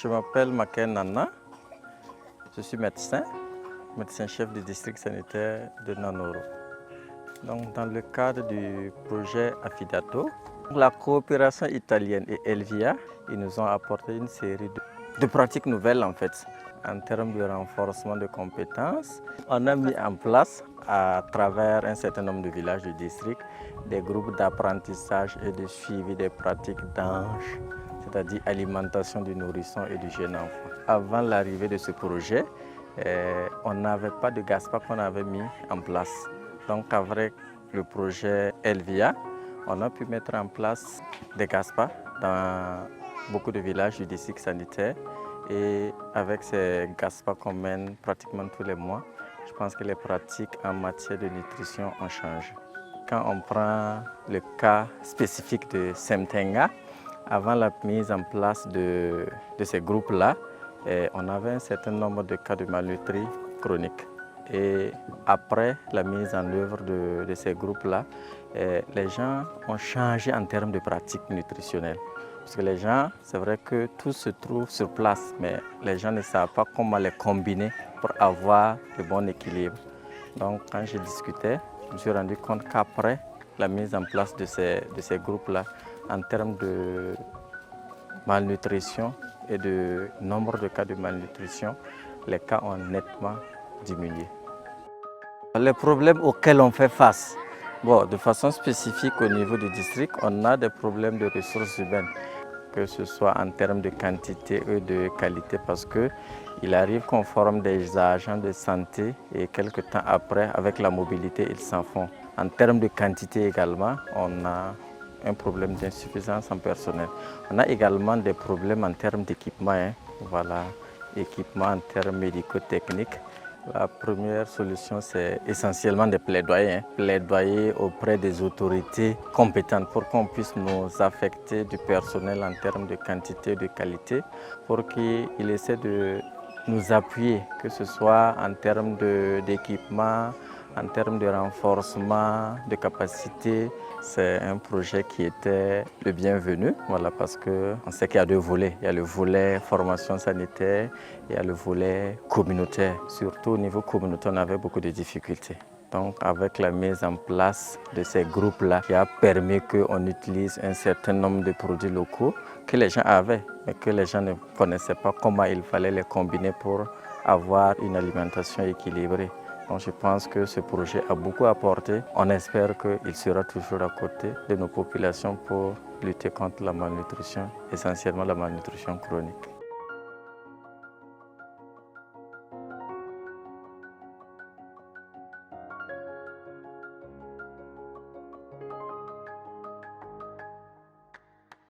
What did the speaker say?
Je m'appelle Maken Nana, je suis médecin-chef du district sanitaire de Nanoro. Donc, dans le cadre du projet Affidato, la coopération italienne et Elvia, ils nous ont apporté une série de pratiques nouvelles en fait, en termes de renforcement de compétences. On a mis en place à travers un certain nombre de villages du district des groupes d'apprentissage et de suivi des pratiques d'ange, c'est-à-dire alimentation du nourrisson et du jeune enfant. Avant l'arrivée de ce projet, on n'avait pas de GASPA qu'on avait mis en place. Donc avec le projet Elvia, on a pu mettre en place des GASPA dans beaucoup de villages du district sanitaire. Et avec ces GASPA qu'on mène pratiquement tous les mois, je pense que les pratiques en matière de nutrition ont changé. Quand on prend le cas spécifique de Semtenga, avant la mise en place de ces groupes-là, on avait un certain nombre de cas de malnutrie chronique. Et après la mise en œuvre de ces groupes-là, les gens ont changé en termes de pratiques nutritionnelles. Parce que les gens, c'est vrai que tout se trouve sur place, mais les gens ne savent pas comment les combiner pour avoir le bon équilibre. Donc quand je discutais, je me suis rendu compte qu'après la mise en place de ces groupes-là, en termes de malnutrition et de nombre de cas de malnutrition, les cas ont nettement diminué. Les problèmes auxquels on fait face, de façon spécifique au niveau du district, on a des problèmes de ressources humaines, que ce soit en termes de quantité ou de qualité, parce qu'il arrive qu'on forme des agents de santé et quelques temps après, avec la mobilité, ils s'en font. En termes de quantité également, on a un problème d'insuffisance en personnel. On a également des problèmes en termes d'équipement, équipement en termes médico-techniques. La première solution, c'est essentiellement des plaidoyers, plaidoyer auprès des autorités compétentes pour qu'on puisse nous affecter du personnel en termes de quantité et de qualité, pour qu'ils essaient de nous appuyer, que ce soit en termes d'équipement, en termes de renforcement, de capacité. C'est un projet qui était le bienvenu, parce qu'on sait qu'il y a deux volets. Il y a le volet formation sanitaire, il y a le volet communautaire. Surtout au niveau communautaire, on avait beaucoup de difficultés. Donc avec la mise en place de ces groupes-là, qui a permis qu'on utilise un certain nombre de produits locaux que les gens avaient, mais que les gens ne connaissaient pas comment il fallait les combiner pour avoir une alimentation équilibrée. Donc je pense que ce projet a beaucoup apporté. On espère qu'il sera toujours à côté de nos populations pour lutter contre la malnutrition, essentiellement la malnutrition chronique.